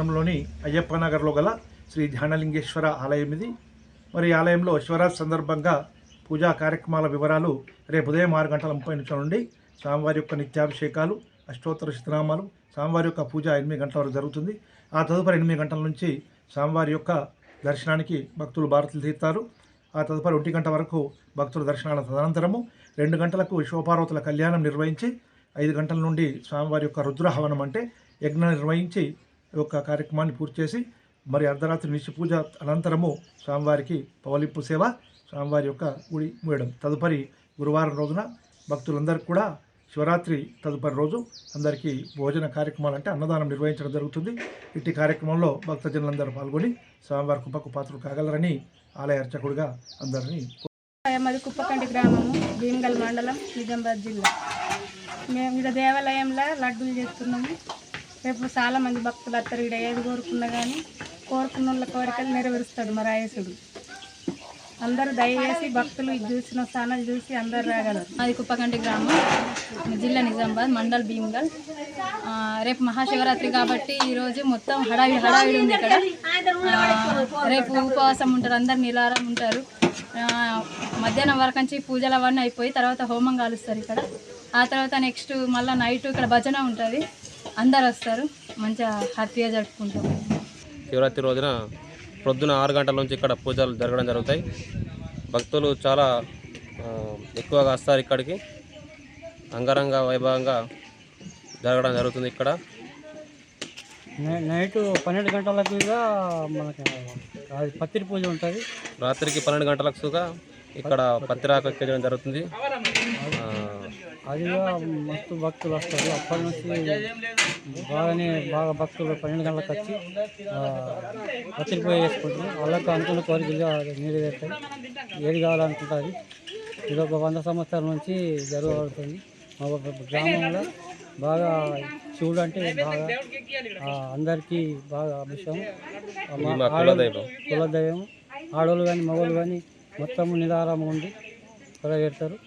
పట్టణంలోని అయ్యప్ప నగర్లో గల శ్రీ ధ్యానలింగేశ్వర ఆలయం ఇది. మరి ఈ ఆలయంలో శివరాత్రి సందర్భంగా పూజా కార్యక్రమాల వివరాలు రేపు ఉదయం 6:30 నుండి స్వామివారి యొక్క నిత్యాభిషేకాలు, అష్టోత్తర శతనామాలు, స్వామివారి యొక్క పూజ 8 గంటల వరకు జరుగుతుంది. ఆ తదుపరి 8 గంటల నుంచి స్వామివారి యొక్క దర్శనానికి భక్తులు భారతులు తీరుతారు. ఆ తదుపరి 1 గంట వరకు భక్తుల దర్శనాల తదనంతరము 2 గంటలకు శివపార్వతుల కళ్యాణం నిర్వహించి 5 గంటల నుండి స్వామివారి యొక్క రుద్రహవనం అంటే యజ్ఞం నిర్వహించి ఈ యొక్క కార్యక్రమాన్ని పూర్తి చేసి మరి అర్ధరాత్రి నిత్య పూజ అనంతరము స్వామివారికి పవలింపు సేవ, స్వామివారి యొక్క గుడి మూయడం. తదుపరి గురువారం రోజున భక్తులందరికీ కూడా శివరాత్రి తదుపరి రోజు అందరికీ భోజన కార్యక్రమాలు అంటే అన్నదానం నిర్వహించడం జరుగుతుంది. ఇట్టి కార్యక్రమంలో భక్తజనులందరూ పాల్గొని స్వామివారి కృపకు పాత్రలు కాగలరని ఆలయ అర్చకుడిగా అందరినీ. మాది కుప్పకంటి గ్రామము, భీమగల్ మండలం, నిజామాబాద్ జిల్లా. మేము ఇక్కడ దేవాలయంలో లడ్డూలు చేస్తున్నాము. రేపు చాలా మంది భక్తులు వస్తారు. ఇక్కడ ఏది కోరుకున్నా కానీ కోరుకున్న వాళ్ళ కోరికలు నెరవేరుస్తాడు మా రాయేశుడు. అందరూ దయచేసి భక్తులు ఇది చూసిన స్థానాలు చూసి అందరు రాగలరు. అది కుప్పకంటి గ్రామం, జిల్లా నిజామాబాద్, మండల్ భీమగల్. రేపు మహాశివరాత్రి కాబట్టి ఈరోజు మొత్తం హడావిడి ఉంది ఇక్కడ. రేపు ఉపవాసం ఉంటారు, అందరు నిలారం ఉంటారు. మధ్యాహ్నం వరకు నుంచి పూజలు అవన్నీ అయిపోయి తర్వాత హోమం కాలుస్తారు ఇక్కడ. ఆ తర్వాత నెక్స్ట్ మళ్ళీ నైట్ ఇక్కడ భజన ఉంటుంది, అందరు వస్తారు, మంచిగా హ్యాపీగా జరుపుకుంటాం. శివరాత్రి రోజున పొద్దున 6 గంటల నుంచి ఇక్కడ పూజలు జరగడం జరుగుతాయి. భక్తులు చాలా ఎక్కువగా వస్తారు ఇక్కడికి. అంగరంగ వైభవంగా జరగడం జరుగుతుంది ఇక్కడ. నైట్ 12 గంటలకు మనకి పత్రి పూజ ఉంటుంది. రాత్రికి 12 గంటలకు ఇక్కడ పత్రిరాకు ఎక్కించడం జరుగుతుంది. అది మస్తు భక్తులు వస్తారు. అప్పటి నుంచి బాగా భక్తులు 12 గంటలకు వచ్చి పత్రి పూజ చేసుకుంటారు. వాళ్ళకు అనుకున్న కోరికలు నెరవేరుతాయి. ఏది కావాలనుకుంటుంది. ఇది ఒక 100 సంవత్సరాల నుంచి జరగబడుతుంది. మా గ్రామంలో బాగా శివుడు అంటే బాగా అందరికీ బాగా అభిషేకం. కులదైవం. ఆడవాళ్ళు కానీ మగవాళ్ళు కానీ మొత్తం నిదారం ఉండి పెడతారు.